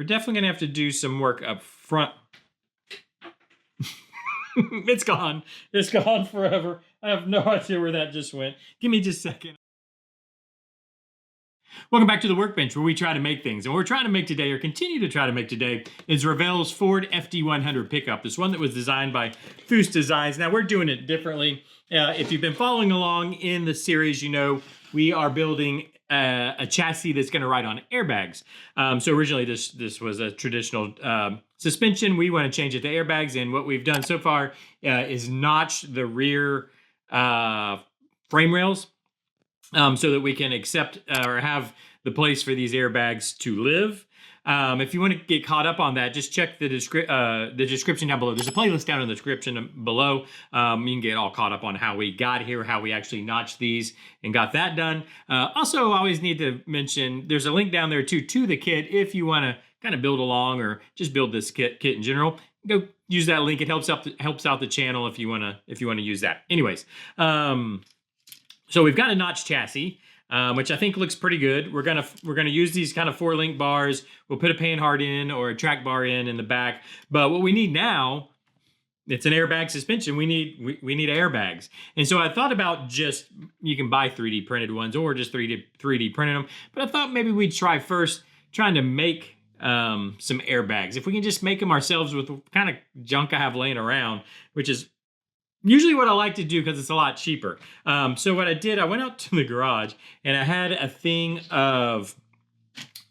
we're definitely gonna have to do some work up front. It's gone. It's gone forever. I have no idea where that just went. Give me just a second. Welcome back to the Workbench, where we try to make things. And what we're trying to make today, or continue to try to make today, is Revell's Ford FD-100 pickup. This one that was designed by Foose Designs. Now, we're doing it differently. If you've been following along in the series, you know we are building a chassis that's going to ride on airbags. So originally, this was a traditional suspension. We want to change it to airbags. And what we've done so far is notch the rear frame rails, so that we can accept or have the place for these airbags to live. If you want to get caught up on that, just check the description down below. There's a playlist down in the description below. You can get all caught up on how we got here, how we actually notched these and got that done. Also, I always need to mention, there's a link down there too to the kit if you want to kind of build along or just build this kit in general. Go use that link. It helps out the channel if you want to use that. Anyways. So we've got a notch chassis, which I think looks pretty good. We're gonna use these kind of 4-link bars. We'll put a panhard in or a track bar in the back. But what we need now, it's an airbag suspension. We need airbags. And so I thought about just, you can buy 3D printed ones or just 3D printed them. But I thought maybe we'd try first trying to make some airbags. If we can just make them ourselves with the kind of junk I have laying around, which is usually what I like to do because it's a lot cheaper. So what I did, I went out to the garage and I had a thing of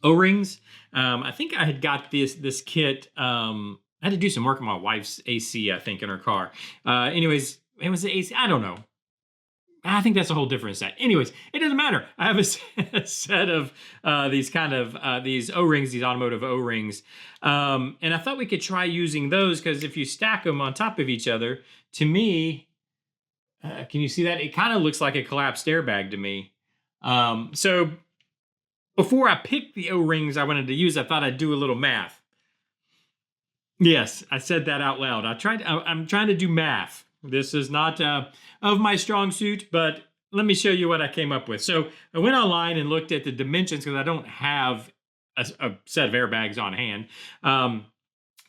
O-rings. I think I had got this kit. I had to do some work on my wife's AC, I think, in her car. Anyways, it was the AC. I don't know. I think that's a whole different set. Anyways, it doesn't matter. I have a set of these O-rings, these automotive O-rings. And I thought we could try using those because if you stack them on top of each other, to me, can you see that? It kind of looks like a collapsed airbag to me. So before I picked the O-rings I wanted to use, I thought I'd do a little math. Yes, I said that out loud. I'm trying to do math. This is not of my strong suit, but let me show you what I came up with. So I went online and looked at the dimensions because I don't have a set of airbags on hand.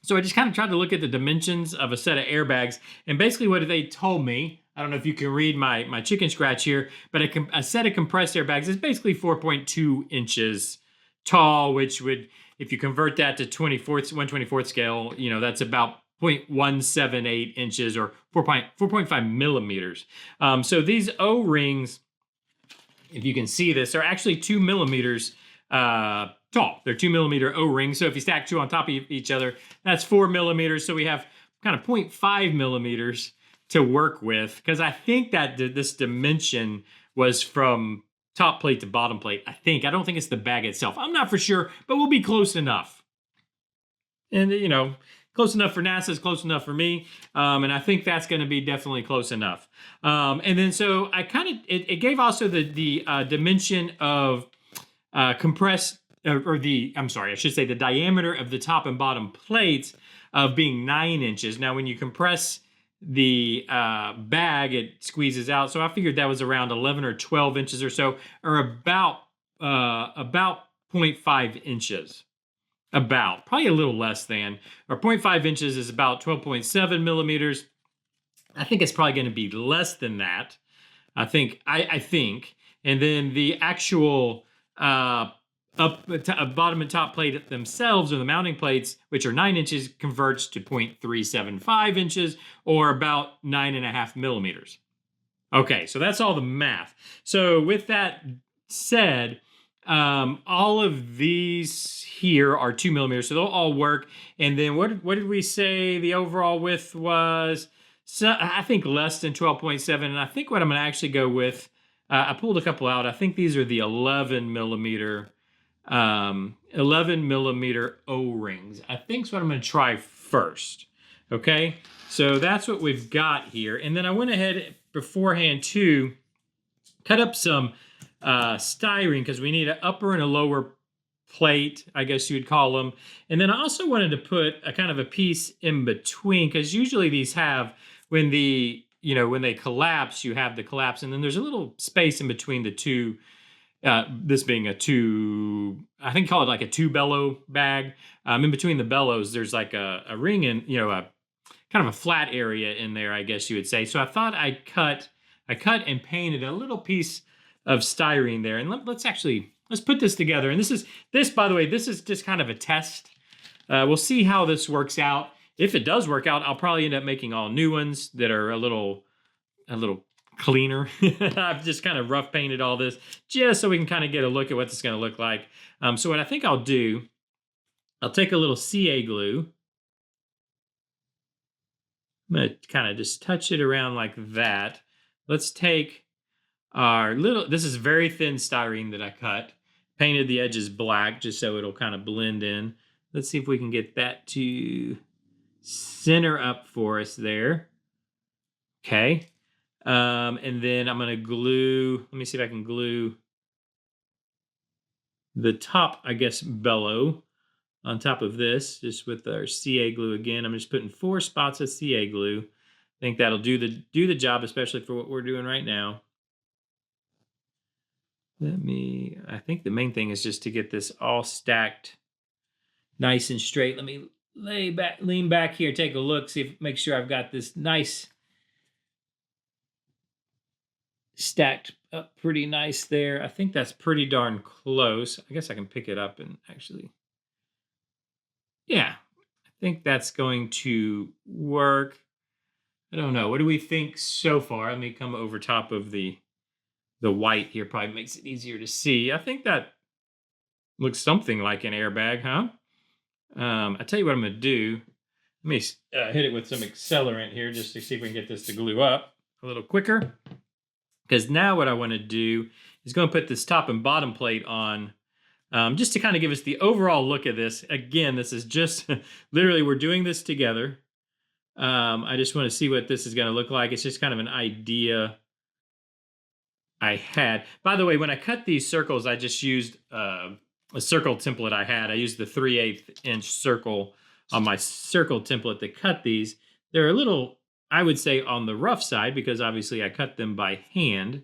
So I just kind of tried to look at the dimensions of a set of airbags. And basically what they told me, I don't know if you can read my chicken scratch here, but a set of compressed airbags is basically 4.2 inches tall, which would, if you convert that to 1/24 scale, you know, that's about 0.178 inches or 4.5 millimeters. So these O-rings, if you can see this, are actually 2 millimeters tall. They're 2 millimeter O-rings. So if you stack two on top of each other, that's 4 millimeters. So we have kind of 0.5 millimeters to work with, because I think that this dimension was from top plate to bottom plate. I don't think it's the bag itself. I'm not for sure, but we'll be close enough. And, you know, close enough for NASA is close enough for me. And I think that's going to be definitely close enough. And then so I it gave also the dimension of compressed, the diameter of the top and bottom plates of being 9 inches. Now, when you compress the bag, it squeezes out. So I figured that was around 11 or 12 inches or so, or about 0.5 inches. Probably a little less than, or 0.5 inches is about 12.7 millimeters. I think it's probably going to be less than that. I think. And then the actual bottom and top plate themselves, or the mounting plates, which are 9 inches, converts to 0.375 inches, or about 9.5 millimeters. Okay, so that's all the math. So with that said, all of these here are 2 millimeters, so they'll all work. And then what did we say the overall width was? So I think less than 12.7. And I think what I'm going to actually go with, I pulled a couple out. I think these are the 11 millimeter O-rings. I think is what I'm going to try first. Okay, so that's what we've got here. And then I went ahead beforehand to cut up some styrene, because we need an upper and a lower plate, I guess you would call them. And then I also wanted to put a kind of a piece in between, because usually these have, when they collapse, you have the collapse, and then there's a little space in between the two This being a I think call it like a 2 bellow bag. In between the bellows, there's like a ring and, a kind of a flat area in there, I guess you would say. So I thought I cut and painted a little piece of styrene there. And let's put this together. And this, by the way, this is just kind of a test. We'll see how this works out. If it does work out, I'll probably end up making all new ones that are a little cleaner. I've just kind of rough painted all this just so we can kind of get a look at what this is going to look like. So what I think I'll do, I'll take a little CA glue. I'm going to kind of just touch it around like that. Let's take this is very thin styrene that I cut. Painted the edges black just so it'll kind of blend in. Let's see if we can get that to center up for us there. Okay. And then I'm going to glue, let me see if I can glue the top, I guess, bellow on top of this, just with our CA glue again. I'm just putting 4 spots of CA glue. I think that'll do the job, especially for what we're doing right now. I think the main thing is just to get this all stacked nice and straight. Let me lean back here, take a look, make sure I've got this nice stacked up pretty nice there. I think that's pretty darn close. I guess I can pick it up and actually, yeah, I think that's going to work. I don't know. What do we think so far? Let me come over top of the white here. Probably makes it easier to see. I think that looks something like an airbag, huh? I tell you what I'm going to do. Let me hit it with some accelerant here just to see if we can get this to glue up a little quicker. Because now what I want to do is going to put this top and bottom plate on just to kind of give us the overall look at this. Again, this is just literally we're doing this together. I just want to see what this is going to look like. It's just kind of an idea I had. By the way, when I cut these circles, I just used a circle template I had. I used the 3/8 inch circle on my circle template to cut these. They're a little, I would say, on the rough side because obviously I cut them by hand.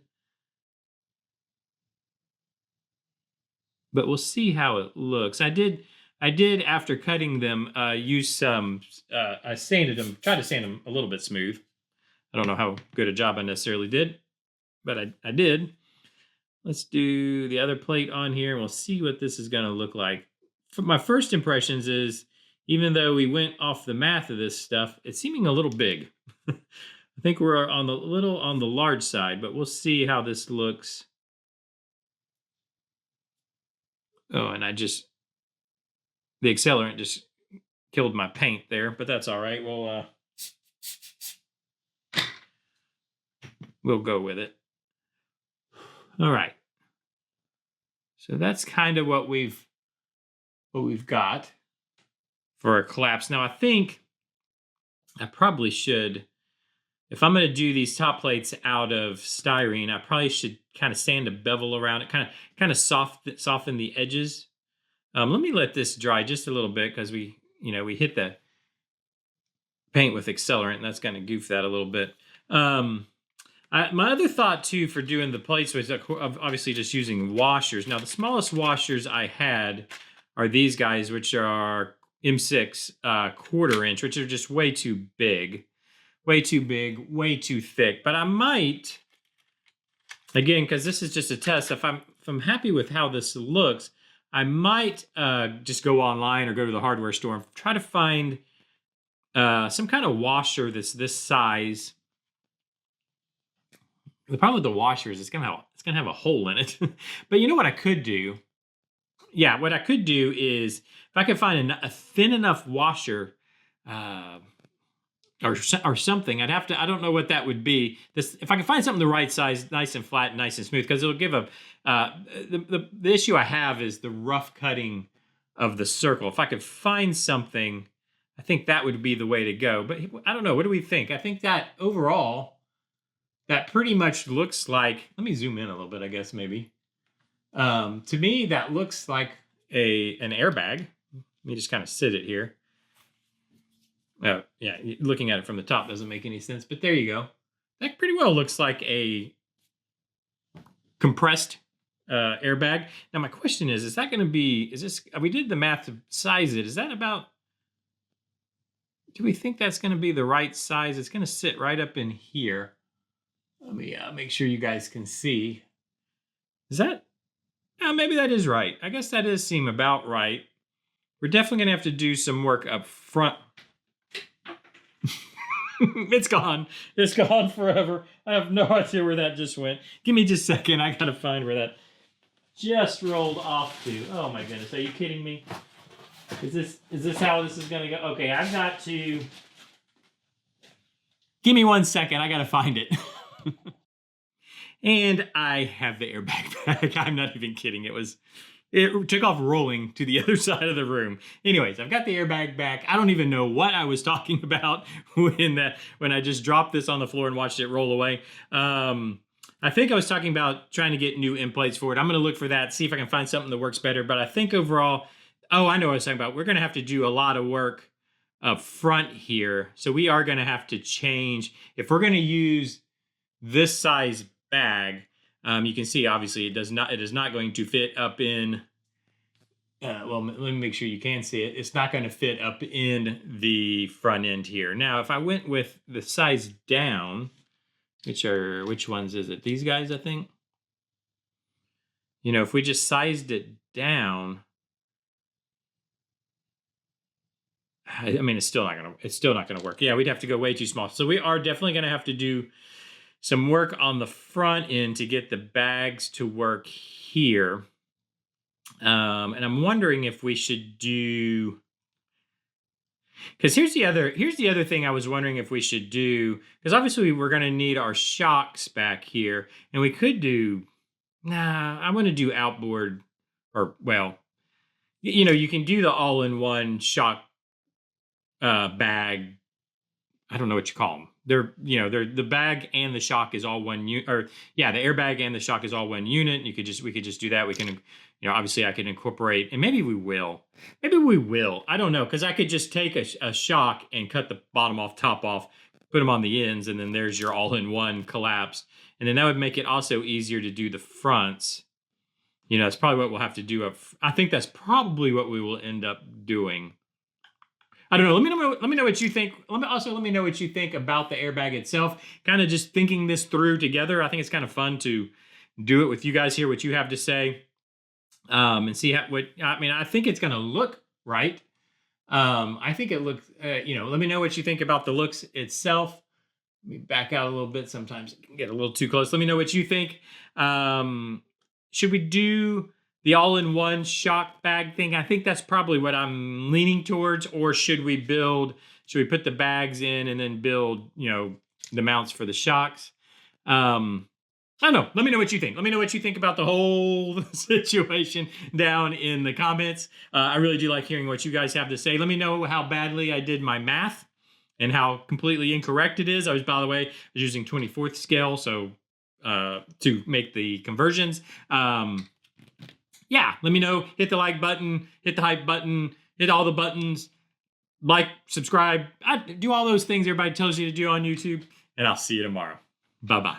But we'll see how it looks. I did after cutting them use some, I sanded them, tried to sand them a little bit smooth. I don't know how good a job I necessarily did, but I did. Let's do the other plate on here and we'll see what this is going to look like. My first impressions is, even though we went off the math of this stuff, it's seeming a little big. I think we're on the large side, but we'll see how this looks. Oh, and the accelerant just killed my paint there, but that's all right. We'll go with it. All right. So that's kind of what we've got for a collapse. Now I think I probably should, if I'm going to do these top plates out of styrene, I probably should kind of sand a bevel around it, kind of soften the edges. Let me let this dry just a little bit because we hit the paint with accelerant, and that's going to goof that a little bit. My other thought too for doing the plates was obviously just using washers. Now the smallest washers I had are these guys, which are M6 1/4 inch, which are just way too big, way too thick. But I might, again, because this is just a test, if I'm happy with how this looks, I might just go online or go to the hardware store and try to find some kind of washer that's this size. The problem with the washer is it's gonna have a hole in it. But you know what I could do? Yeah, what I could do is if I could find a thin enough washer or something, I'd have to. I don't know what that would be. If I can find something the right size, nice and flat, nice and smooth, because it'll give the issue I have is the rough cutting of the circle. If I could find something, I think that would be the way to go. But I don't know. What do we think? I think that overall, that pretty much looks like, let me zoom in a little bit, I guess, maybe. To me, that looks like an airbag. Let me just kind of sit it here. Yeah, looking at it from the top doesn't make any sense, but there you go. That pretty well looks like a compressed airbag. Now my question is that going to be, we did the math to size it. Is that about, do we think that's going to be the right size? It's going to sit right up in here. Let me make sure you guys can see. Is that, maybe that is right. I guess that does seem about right. We're definitely going to have to do some work up front. It's gone. It's gone forever. I have no idea where that just went. Give me just a second. I got to find where that just rolled off to. Oh my goodness. Are you kidding me? Is this how this is going to go? Okay, I've got to... Give me 1 second. I got to find it. And I have the airbag back. I'm not even kidding. It took off rolling to the other side of the room. Anyways, I've got the airbag back. I don't even know what I was talking about when I just dropped this on the floor and watched it roll away. I think I was talking about trying to get new end plates for it. I'm going to look for that, see if I can find something that works better. But I think overall, I know what I was talking about. We're going to have to do a lot of work up front here. So we are going to have to change. If we're going to use this size bag, you can see obviously it is not going to fit up in, well, let me make sure you can see it. It's not going to fit up in the front end here. Now, if I went with the size down, which ones is it? These guys, I think. You know, if we just sized it down, I mean, it's still not gonna work. Yeah, we'd have to go way too small. So we are definitely gonna have to do some work on the front end to get the bags to work here. And I'm wondering if we should do, because here's the other thing I was wondering if we should do, because obviously we're going to need our shocks back here, and we could do, I want to do outboard, or, well, you know, you can do the all-in-one shock bag. I don't know what you call them. They're the bag and the shock is all one unit, or yeah, the airbag and the shock is all one unit. We could just do that. We can, obviously I could incorporate, and maybe we will. I don't know, because I could just take a shock and cut the bottom off, top off, put them on the ends, and then there's your all-in-one collapse. And then that would make it also easier to do the fronts. That's probably what we'll have to do. I think that's probably what we will end up doing. I don't know. Let me know what you think. Let me know what you think about the airbag itself. Kind of just thinking this through together. I think it's kind of fun to do it with you guys, hear what you have to say, and see I think it's going to look right. I think it looks. Let me know what you think about the looks itself. Let me back out a little bit. Sometimes it can get a little too close. Let me know what you think. Should we do the all-in-one shock bag thing? I think that's probably what I'm leaning towards. Or should we put the bags in and then build, the mounts for the shocks? I don't know. Let me know what you think. Let me know what you think about the whole situation down in the comments. I really do like hearing what you guys have to say. Let me know how badly I did my math and how completely incorrect it is. By the way, I was using 24th scale, so to make the conversions. Yeah, let me know. Hit the like button, hit the hype button, hit all the buttons, like, subscribe. I do all those things everybody tells you to do on YouTube, and I'll see you tomorrow. Bye-bye.